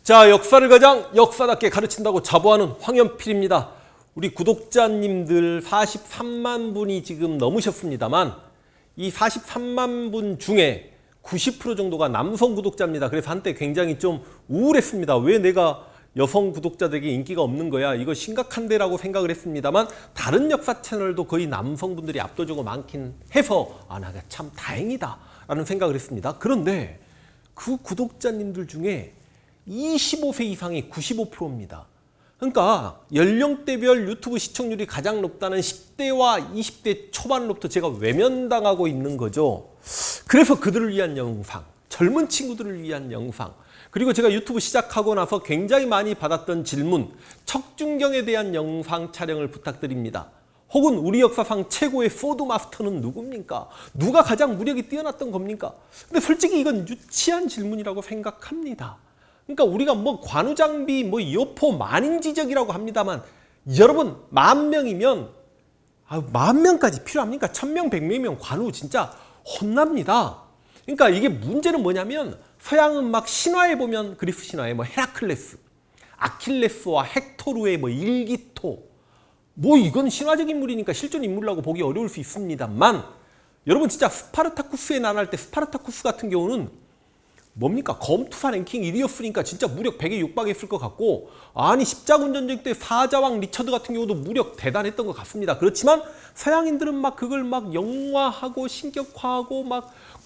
자, 역사를 가장 역사답게 가르친다고 자부하는 황연필입니다. 우리 구독자님들 43만 분이 지금 넘으셨습니다만 이 43만 분 중에 90% 정도가 남성 구독자입니다. 그래서 한때 굉장히 좀 우울했습니다. 왜 내가 여성 구독자들에게 인기가 없는 거야? 이거 심각한데라고 생각을 했습니다만 다른 역사 채널도 거의 남성분들이 압도적으로 많긴 해서 내가 참 다행이다 라는 생각을 했습니다. 그런데 그 구독자님들 중에 25세 이상이 95%입니다. 그러니까 연령대별 유튜브 시청률이 가장 높다는 10대와 20대 초반로부터 제가 외면당하고 있는 거죠. 그래서 그들을 위한 영상, 젊은 친구들을 위한 영상, 그리고 제가 유튜브 시작하고 나서 굉장히 많이 받았던 질문, 척준경에 대한 영상 촬영을 부탁드립니다. 혹은 우리 역사상 최고의 포드 마스터는 누굽니까? 누가 가장 무력이 뛰어났던 겁니까? 근데 솔직히 이건 유치한 질문이라고 생각합니다. 그러니까 우리가 관우장비, 여포, 만인지적이라고 합니다만 여러분 10,000명이면 10,000명까지 필요합니까? 1,000명, 100명이면 관우 진짜 혼납니다. 그러니까 이게 문제는 뭐냐면 서양 막 신화에 보면 그리스 신화에 헤라클레스, 아킬레스와 헥토르의 일기토 이건 신화적 인물이니까 실존 인물이라고 보기 어려울 수 있습니다만 여러분 진짜 스파르타쿠스에 나날 때 스파르타쿠스 같은 경우는 뭡니까? 검투사 랭킹 1위였으니까 진짜 무력 100에 육박했을 것 같고 십자군 전쟁 때 사자왕 리처드 같은 경우도 무력 대단했던 것 같습니다. 그렇지만 서양인들은 그걸 영화하고 신격화하고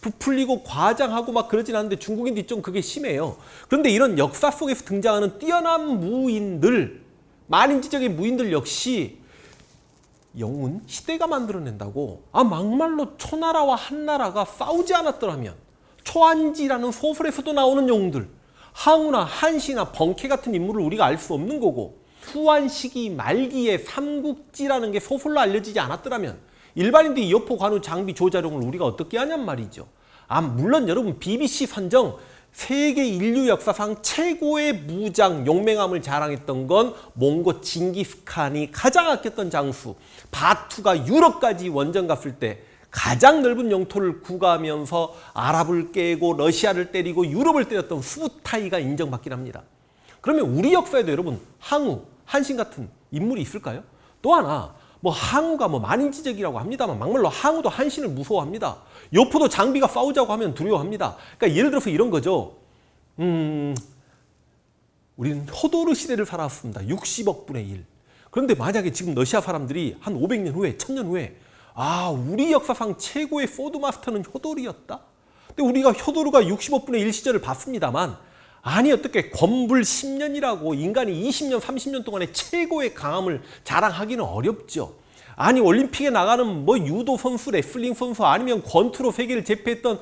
부풀리고 과장하고 그러진 않는데 중국인들이 좀 그게 심해요. 그런데 이런 역사 속에서 등장하는 뛰어난 무인들, 만인지적인 무인들 역시 영웅은 시대가 만들어낸다고 막말로 초나라와 한나라가 싸우지 않았더라면 초안지라는 소설에서도 나오는 영웅들, 항우나 한시나 번케 같은 인물을 우리가 알 수 없는 거고 후한 시기 말기에 삼국지라는 게 소설로 알려지지 않았더라면 일반인들이 여포, 관우, 장비, 조자룡을 우리가 어떻게 하냔 말이죠. 물론 여러분 BBC 선정 세계 인류 역사상 최고의 무장, 용맹함을 자랑했던 건 몽고 징기스칸이 가장 아꼈던 장수 바투가 유럽까지 원정 갔을 때 가장 넓은 영토를 구가하면서 아랍을 깨고 러시아를 때리고 유럽을 때렸던 수타이가 인정받긴 합니다. 그러면 우리 역사에도 여러분 항우, 한신 같은 인물이 있을까요? 또 하나 항우가 만인지적이라고 합니다만 막말로 항우도 한신을 무서워합니다. 여포도 장비가 싸우자고 하면 두려워합니다. 그러니까 예를 들어서 이런 거죠. 우리는 효도르 시대를 살아왔습니다. 60억 분의 1. 그런데 만약에 지금 러시아 사람들이 한 500년 후에, 1000년 후에 우리 역사상 최고의 포드 마스터는 효도르였다? 근데 우리가 효도르가 65분의 1 시절을 봤습니다만 어떻게 건불 10년이라고 인간이 20년, 30년 동안의 최고의 강함을 자랑하기는 어렵죠. 올림픽에 나가는 유도 선수, 레슬링 선수 아니면 권투로 세계를 제패했던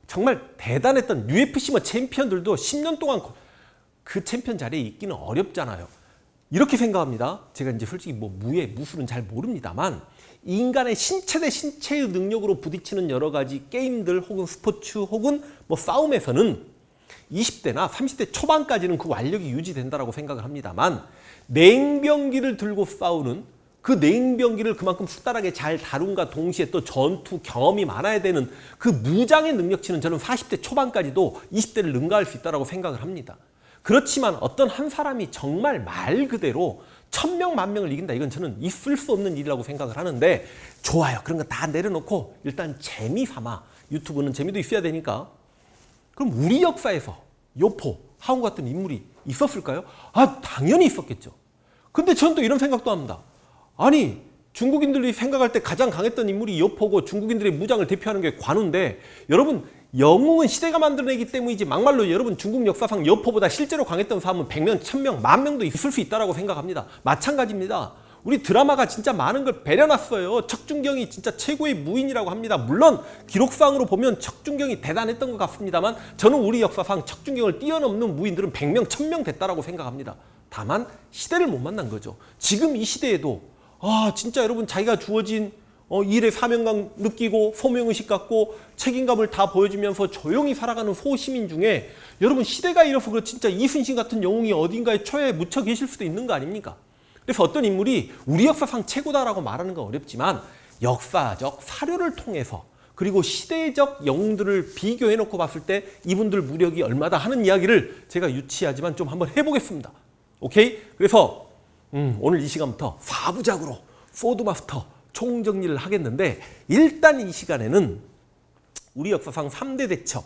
정말 대단했던 UFC 챔피언들도 10년 동안 그 챔피언 자리에 있기는 어렵잖아요. 이렇게 생각합니다. 제가 이제 솔직히 무예, 무술은 잘 모릅니다만 인간의 신체 대 신체의 능력으로 부딪히는 여러 가지 게임들 혹은 스포츠 혹은 싸움에서는 20대나 30대 초반까지는 그 완력이 유지된다고 생각을 합니다만 냉병기를 들고 싸우는 그 냉병기를 그만큼 수달하게 잘 다룬과 동시에 또 전투 경험이 많아야 되는 그 무장의 능력치는 저는 40대 초반까지도 20대를 능가할 수 있다고 생각을 합니다. 그렇지만 어떤 한 사람이 정말 말 그대로 1000명, 10,000명을 이긴다. 이건 저는 있을 수 없는 일이라고 생각을 하는데 좋아요. 그런 거 다 내려놓고 일단 재미삼아 유튜브는 재미도 있어야 되니까 그럼 우리 역사에서 여포, 항우 같은 인물이 있었을까요? 당연히 있었겠죠. 근데 저는 또 이런 생각도 합니다. 중국인들이 생각할 때 가장 강했던 인물이 여포고 중국인들의 무장을 대표하는 게 관우인데 여러분 영웅은 시대가 만들어내기 때문이지 막말로 여러분 중국 역사상 여포보다 실제로 강했던 사람은 100명, 1000명, 10,000명도 있을 수 있다고 생각합니다. 마찬가지입니다. 우리 드라마가 진짜 많은 걸 배려놨어요. 척준경이 진짜 최고의 무인이라고 합니다. 물론 기록상으로 보면 척준경이 대단했던 것 같습니다만 저는 우리 역사상 척준경을 뛰어넘는 무인들은 100명, 1000명 됐다고 생각합니다. 다만 시대를 못 만난 거죠. 지금 이 시대에도 진짜 여러분 자기가 주어진 일의 사명감 느끼고 소명의식 갖고 책임감을 다 보여주면서 조용히 살아가는 소시민 중에 여러분 시대가 이래서 진짜 이순신 같은 영웅이 어딘가에 처해 묻혀 계실 수도 있는 거 아닙니까? 그래서 어떤 인물이 우리 역사상 최고다라고 말하는 건 어렵지만 역사적 사료를 통해서 그리고 시대적 영웅들을 비교해 놓고 봤을 때 이분들 무력이 얼마다 하는 이야기를 제가 유치하지만 좀 한번 해보겠습니다. 오케이? 그래서 오늘 이 시간부터 4부작으로 포드마스터 총정리를 하겠는데, 일단 이 시간에는 우리 역사상 3대 대첩,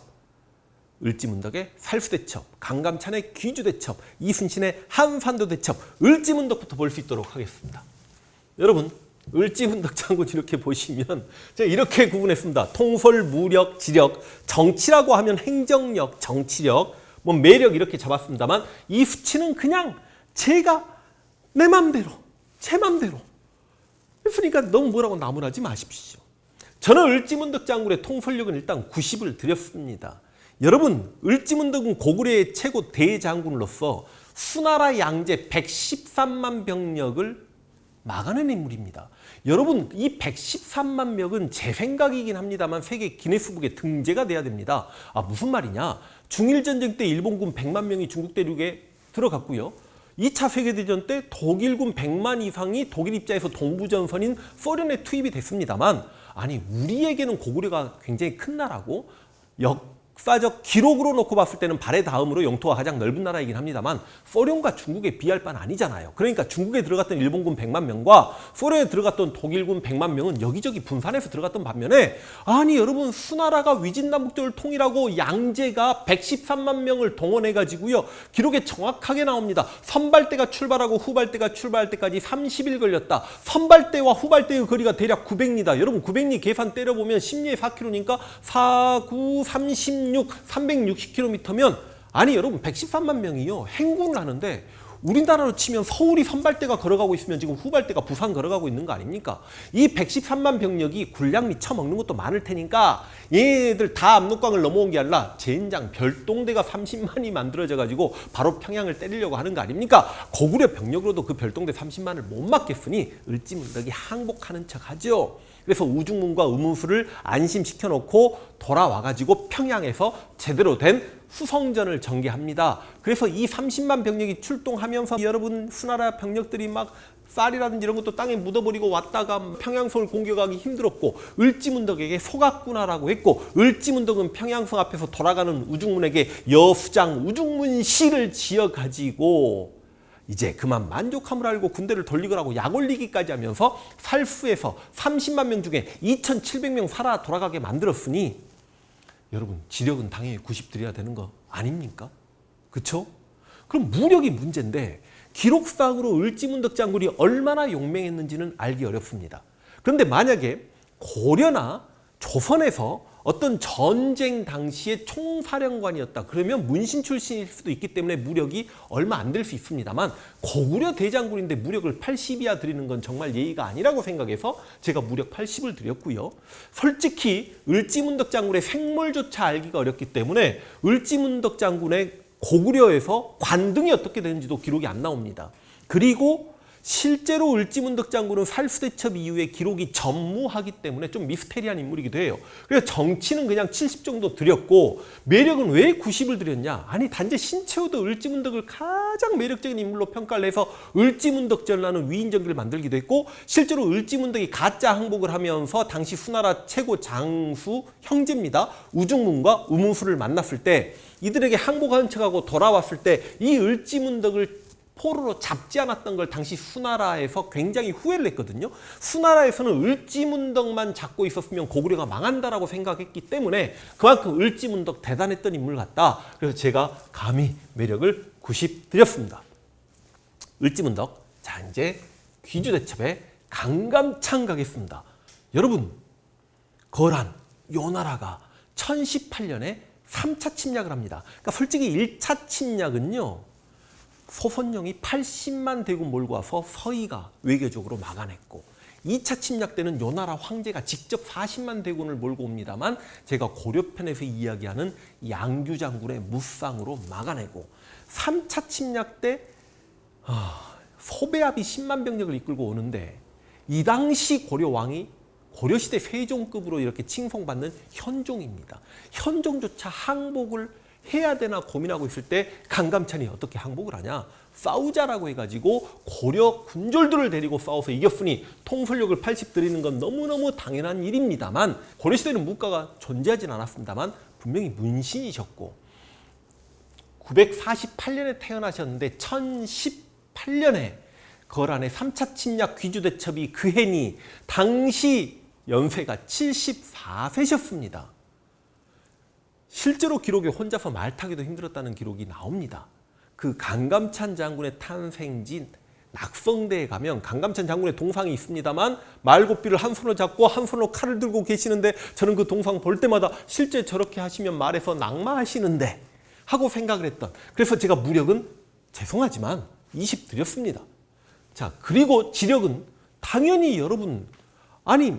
을지문덕의 살수대첩, 강감찬의 귀주대첩, 이순신의 한산도 대첩, 을지문덕부터 볼 수 있도록 하겠습니다. 여러분, 을지문덕 장군 이렇게 보시면 제가 이렇게 구분했습니다. 통솔, 무력, 지력, 정치라고 하면 행정력, 정치력, 뭐 매력 이렇게 잡았습니다만, 이 수치는 그냥 제가 내 맘대로, 제 맘대로 그러니까 너무 뭐라고 나무라지 마십시오. 저는 을지문덕 장군의 통솔력은 일단 90을 드렸습니다. 여러분, 을지문덕은 고구려의 최고 대장군으로서 수나라 양제 113만 병력을 막아낸 인물입니다. 여러분, 이 113만 명은 제 생각이긴 합니다만 세계 기네스북에 등재가 돼야 됩니다. 무슨 말이냐? 중일전쟁 때 일본군 100만 명이 중국 대륙에 들어갔고요. 2차 세계대전 때 독일군 100만 이상이 독일 입장에서 동부전선인 소련에 투입이 됐습니다만, 아니 우리에게는 고구려가 굉장히 큰 나라고 역사적 기록으로 놓고 봤을 때는 발해 다음으로 영토가 가장 넓은 나라이긴 합니다만 소련과 중국에 비할 바는 아니잖아요. 그러니까 중국에 들어갔던 일본군 100만 명과 소련에 들어갔던 독일군 100만 명은 여기저기 분산해서 들어갔던 반면에, 아니 여러분, 수나라가 위진남북조를 통일하고 양제가 113만 명을 동원해가지고요, 기록에 정확하게 나옵니다. 선발대가 출발하고 후발대가 출발할 때까지 30일 걸렸다. 선발대와 후발대의 거리가 대략 900리다. 여러분, 900리 계산 때려보면 10리에 4km니까 4, 9, 36, 360km면, 아니 여러분, 113만 명이요 행군을 하는데, 우리나라로 치면 서울이 선발대가 걸어가고 있으면 지금 후발대가 부산 걸어가고 있는 거 아닙니까? 이 113만 병력이 군량 미쳐먹는 것도 많을 테니까 얘네들 다 압록강을 넘어온 게 아니라 젠장 별동대가 30만이 만들어져 가지고 바로 평양을 때리려고 하는 거 아닙니까? 고구려 병력으로도 그 별동대 30만을 못 막겠으니 을지문덕이 항복하는 척 하죠. 그래서 우중문과 의문수를 안심시켜 놓고 돌아와가지고 평양에서 제대로 된 수성전을 전개합니다. 그래서 이 30만 병력이 출동하면서 여러분, 수나라 병력들이 막 쌀이라든지 이런 것도 땅에 묻어버리고 왔다가 평양성을 공격하기 힘들었고, 을지문덕에게 속았구나라고 했고, 을지문덕은 평양성 앞에서 돌아가는 우중문에게 여수장 우중문시를 지어가지고 이제 그만 만족함을 알고 군대를 돌리거라고 약 올리기까지 하면서 살수에서 30만 명 중에 2,700명 살아 돌아가게 만들었으니, 여러분, 지력은 당연히 90 드려야 되는 거 아닙니까? 그쵸? 그럼 무력이 문제인데 기록상으로 을지문덕 장군이 얼마나 용맹했는지는 알기 어렵습니다. 그런데 만약에 고려나 조선에서 어떤 전쟁 당시의 총사령관이었다 그러면 문신 출신일 수도 있기 때문에 무력이 얼마 안 될 수 있습니다만, 고구려 대장군인데 무력을 80이야 드리는 건 정말 예의가 아니라고 생각해서 제가 무력 80을 드렸고요. 솔직히 을지문덕 장군의 생물조차 알기가 어렵기 때문에 을지문덕 장군의 고구려에서 관등이 어떻게 되는지도 기록이 안 나옵니다. 그리고 실제로 을지문덕 장군은 살수대첩 이후에 기록이 전무하기 때문에 좀 미스테리한 인물이기도 해요. 그래서 정치는 그냥 70 정도 드렸고, 매력은 왜 90을 드렸냐? 아니 단지 신채호도 을지문덕을 가장 매력적인 인물로 평가를 해서 을지문덕전라는 위인전기를 만들기도 했고, 실제로 을지문덕이 가짜 항복을 하면서 당시 수나라 최고 장수 형제입니다. 우중문과 우문수를 만났을 때 이들에게 항복한 척하고 돌아왔을 때 이 을지문덕을 포로로 잡지 않았던 걸 당시 수나라에서 굉장히 후회를 했거든요. 수나라에서는 을지문덕만 잡고 있었으면 고구려가 망한다라고 생각했기 때문에 그만큼 을지문덕 대단했던 인물 같다. 그래서 제가 감히 매력을 90 드렸습니다. 을지문덕. 자, 이제 귀주대첩에 강감찬 가겠습니다. 여러분, 거란, 요 나라가 1018년에 3차 침략을 합니다. 그러니까 솔직히 1차 침략은요, 소선영이 80만 대군 몰고 와서 서희가 외교적으로 막아냈고, 2차 침략 때는 요 나라 황제가 직접 40만 대군을 몰고 옵니다만 제가 고려편에서 이야기하는 양규 장군의 무쌍으로 막아내고, 3차 침략 때 소배합이 10만 병력을 이끌고 오는데, 이 당시 고려 왕이 고려시대 세종급으로 이렇게 칭송받는 현종입니다. 현종조차 항복을 해야 되나 고민하고 있을 때 강감찬이 어떻게 항복을 하냐? 싸우자라고 해가지고 고려 군졸들을 데리고 싸워서 이겼으니 통솔력을 80 들이는 건 너무너무 당연한 일입니다만, 고려시대는 무가가 존재하진 않았습니다만 분명히 문신이셨고 948년에 태어나셨는데 1018년에 거란의 3차 침략 귀주대첩이 그 해니 당시 연세가 74세셨습니다. 실제로 기록에 혼자서 말 타기도 힘들었다는 기록이 나옵니다. 그 강감찬 장군의 탄생지 낙성대에 가면 강감찬 장군의 동상이 있습니다만 말고삐를 한 손으로 잡고 한 손으로 칼을 들고 계시는데, 저는 그 동상 볼 때마다 실제 저렇게 하시면 말에서 낙마하시는데 하고 생각을 했던, 그래서 제가 무력은 죄송하지만 20 드렸습니다. 자, 그리고 지력은 당연히 여러분, 아니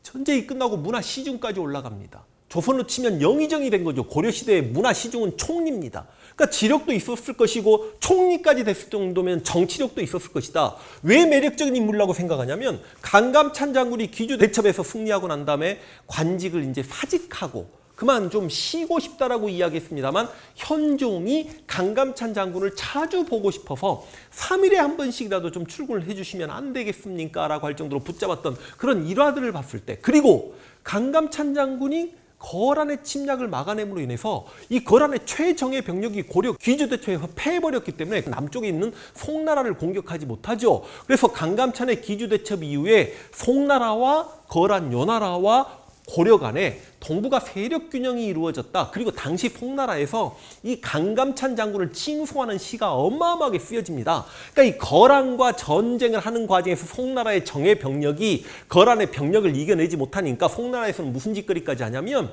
전쟁이 끝나고 문화 시중까지 올라갑니다. 조선으로 치면 영의정이 된 거죠. 고려시대의 문화 시중은 총리입니다. 그러니까 지력도 있었을 것이고 총리까지 됐을 정도면 정치력도 있었을 것이다. 왜 매력적인 인물이라고 생각하냐면, 강감찬 장군이 귀주 대첩에서 승리하고 난 다음에 관직을 이제 사직하고 그만 좀 쉬고 싶다라고 이야기했습니다만, 현종이 강감찬 장군을 자주 보고 싶어서 3일에 한 번씩이라도 좀 출근을 해주시면 안 되겠습니까? 라고 할 정도로 붙잡았던 그런 일화들을 봤을 때, 그리고 강감찬 장군이 거란의 침략을 막아냄으로 인해서 이 거란의 최정예 병력이 고려 귀주대첩에서 패해버렸기 때문에 남쪽에 있는 송나라를 공격하지 못하죠. 그래서 강감찬의 귀주대첩 이후에 송나라와 거란 요나라와 고려 간에 동북아 세력 균형이 이루어졌다. 그리고 당시 송나라에서 이 강감찬 장군을 칭송하는 시가 어마어마하게 쓰여집니다. 그러니까 이 거란과 전쟁을 하는 과정에서 송나라의 정예 병력이 거란의 병력을 이겨내지 못하니까 송나라에서는 무슨 짓거리까지 하냐면,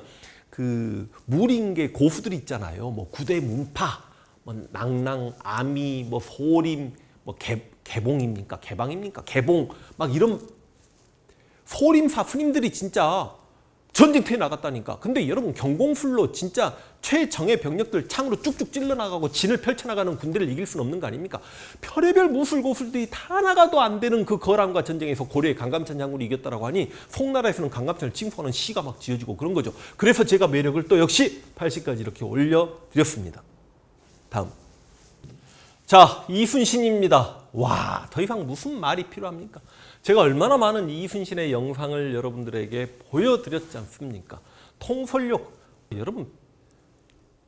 그 무림계 고수들 있잖아요. 뭐 구대 문파, 뭐 낭랑, 아미, 뭐 소림, 뭐 개봉입니까? 개방입니까? 개봉, 막 이런 소림사 스님들이 진짜 전쟁터에 나갔다니까. 근데 여러분, 경공술로 진짜 최정예 병력들 창으로 쭉쭉 찔러나가고 진을 펼쳐나가는 군대를 이길 수는 없는 거 아닙니까? 별의별 무술고술들이 다 나가도 안 되는 그 거란과 전쟁에서 고려의 강감찬 장군이 이겼다라고 하니 송나라에서는 강감찬을 칭송하는 시가 막 지어지고 그런 거죠. 그래서 제가 매력을 또 역시 80까지 이렇게 올려드렸습니다. 다음. 자, 이순신입니다. 와, 더 이상 무슨 말이 필요합니까? 제가 얼마나 많은 이순신의 영상을 여러분들에게 보여드렸지 않습니까? 통솔력, 여러분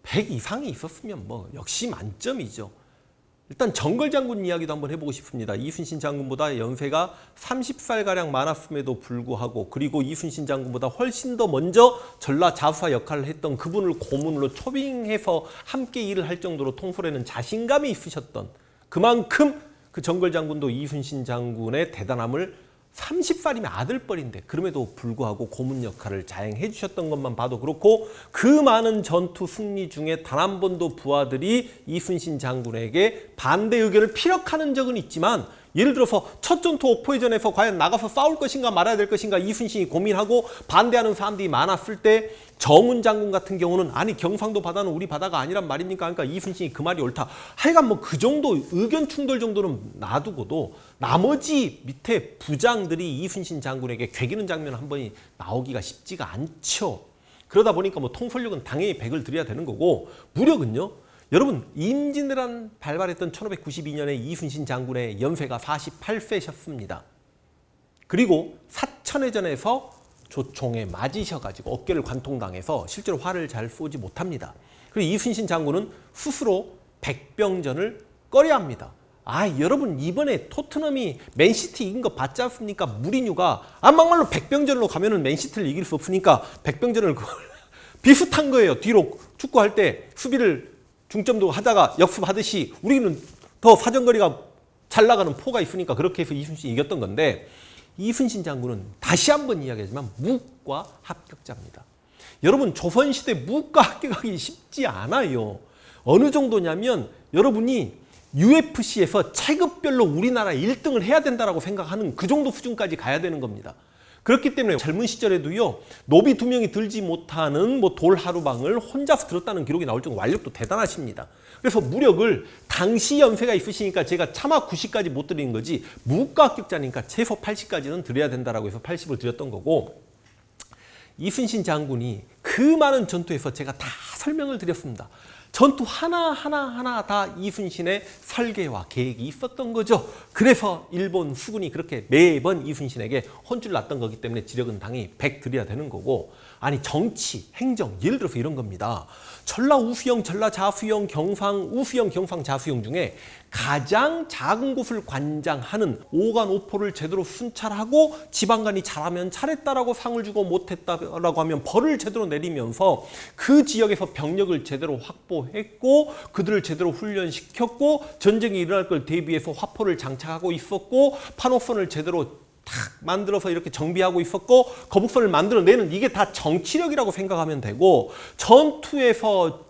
100 이상이 있었으면 뭐 역시 만점이죠. 일단 정걸장군 이야기도 한번 해보고 싶습니다. 이순신 장군보다 연세가 30살가량 많았음에도 불구하고, 그리고 이순신 장군보다 훨씬 더 먼저 전라자수사 역할을 했던 그분을 고문으로 초빙해서 함께 일을 할 정도로 통솔에는 자신감이 있으셨던, 그만큼 그 정걸장군도 이순신 장군의 대단함을 30살이면 아들뻘인데 그럼에도 불구하고 고문 역할을 자행해 주셨던 것만 봐도 그렇고, 그 많은 전투 승리 중에 단 한 번도 부하들이 이순신 장군에게 반대 의견을 피력하는 적은 있지만, 예를 들어서 첫 전투 옥포해전에서 과연 나가서 싸울 것인가 말아야 될 것인가 이순신이 고민하고 반대하는 사람들이 많았을 때, 정훈 장군 같은 경우는 아니 경상도 바다는 우리 바다가 아니란 말입니까? 그러니까 이순신이 그 말이 옳다. 하여간 뭐 그 정도 의견 충돌 정도는 놔두고도 나머지 밑에 부장들이 이순신 장군에게 괴기는 장면 한 번이 나오기가 쉽지가 않죠. 그러다 보니까 뭐 통솔력은 당연히 100을 드려야 되는 거고, 무력은요. 여러분, 임진왜란 발발했던 1592년에 이순신 장군의 연세가 48세셨습니다. 그리고 사천해전에서 조총에 맞으셔가지고 어깨를 관통당해서 실제로 활을 잘 쏘지 못합니다. 그리고 이순신 장군은 스스로 백병전을 꺼려 합니다. 아, 여러분 이번에 토트넘이 맨시티 이긴 거 봤지 않습니까? 무리뉴가 막말로 백병전으로 가면은 맨시티를 이길 수 없으니까 백병전을 비슷한 거예요. 뒤로 축구할 때 수비를 중점도 하다가 역습하듯이 우리는 더 사정거리가 잘 나가는 포가 있으니까 그렇게 해서 이순신이 이겼던 건데, 이순신 장군은 다시 한번 이야기하지만 무과 합격자입니다. 여러분, 조선시대 무과 합격하기 쉽지 않아요. 어느 정도냐면 여러분이 UFC에서 체급별로 우리나라 1등을 해야 된다고 생각하는 그 정도 수준까지 가야 되는 겁니다. 그렇기 때문에 젊은 시절에도요, 노비 2명이 들지 못하는 뭐 돌하루방을 혼자서 들었다는 기록이 나올 정도 완력도 대단하십니다. 그래서 무력을 당시 연세가 있으시니까 제가 차마 90까지 못 드리는 거지, 무과 합격자니까 최소 80까지는 드려야 된다라고 해서 80을 드렸던 거고, 이순신 장군이 그 그 많은 전투에서 제가 다 설명을 드렸습니다. 전투 하나하나 다 이순신의 설계와 계획이 있었던 거죠. 그래서 일본 수군이 그렇게 매번 이순신에게 혼쭐 났던 거기 때문에 지력은 당연히 100 드려야 되는 거고, 아니 정치, 행정, 예를 들어서 이런 겁니다. 전라 우수영, 전라 자수영, 경상 우수영, 경상 자수영 중에 가장 작은 곳을 관장하는 오간오포를 제대로 순찰하고 지방관이 잘하면 잘했다라고 상을 주고 못했다라고 하면 벌을 제대로 내리면서 그 지역에서 병력을 제대로 확보했고 그들을 제대로 훈련시켰고 전쟁이 일어날 걸 대비해서 화포를 장착하고 있었고 판호선을 제대로 탁 만들어서 이렇게 정비하고 있었고 거북선을 만들어내는, 이게 다 정치력이라고 생각하면 되고, 전투에서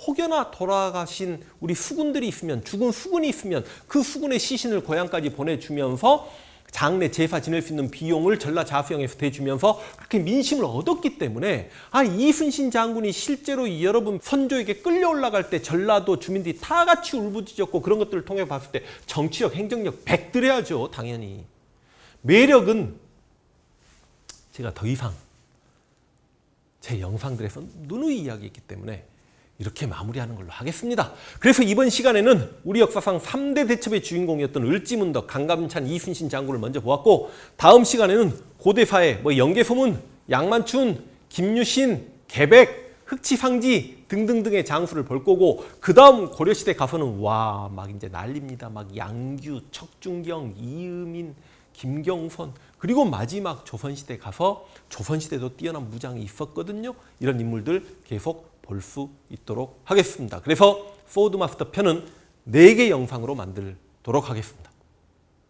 혹여나 돌아가신 우리 수군들이 있으면, 죽은 수군이 있으면 그 수군의 시신을 고향까지 보내주면서 장례 제사 지낼 수 있는 비용을 전라 자수영에서 대주면서 그렇게 민심을 얻었기 때문에, 이순신 장군이 실제로 여러분 선조에게 끌려 올라갈 때 전라도 주민들이 다 같이 울부짖었고 그런 것들을 통해 봤을 때 정치력, 행정력 100 드려야죠. 당연히. 매력은 제가 더 이상 제 영상들에서 누누이 이야기했기 때문에 이렇게 마무리하는 걸로 하겠습니다. 그래서 이번 시간에는 우리 역사상 3대 대첩의 주인공이었던 을지문덕, 강감찬, 이순신 장군을 먼저 보았고, 다음 시간에는 고대사의 영계소문, 양만춘, 김유신, 개백, 흑치상지 등등등의 장수를 볼 거고, 그 다음 고려시대 가서는 막 이제 난립니다. 막 양규, 척준경, 이의민, 김경선, 그리고 마지막 조선시대 가서 조선시대도 뛰어난 무장이 있었거든요. 이런 인물들 계속 볼 수 있도록 하겠습니다. 그래서 소드마스터 편은 4개 영상으로 만들도록 하겠습니다.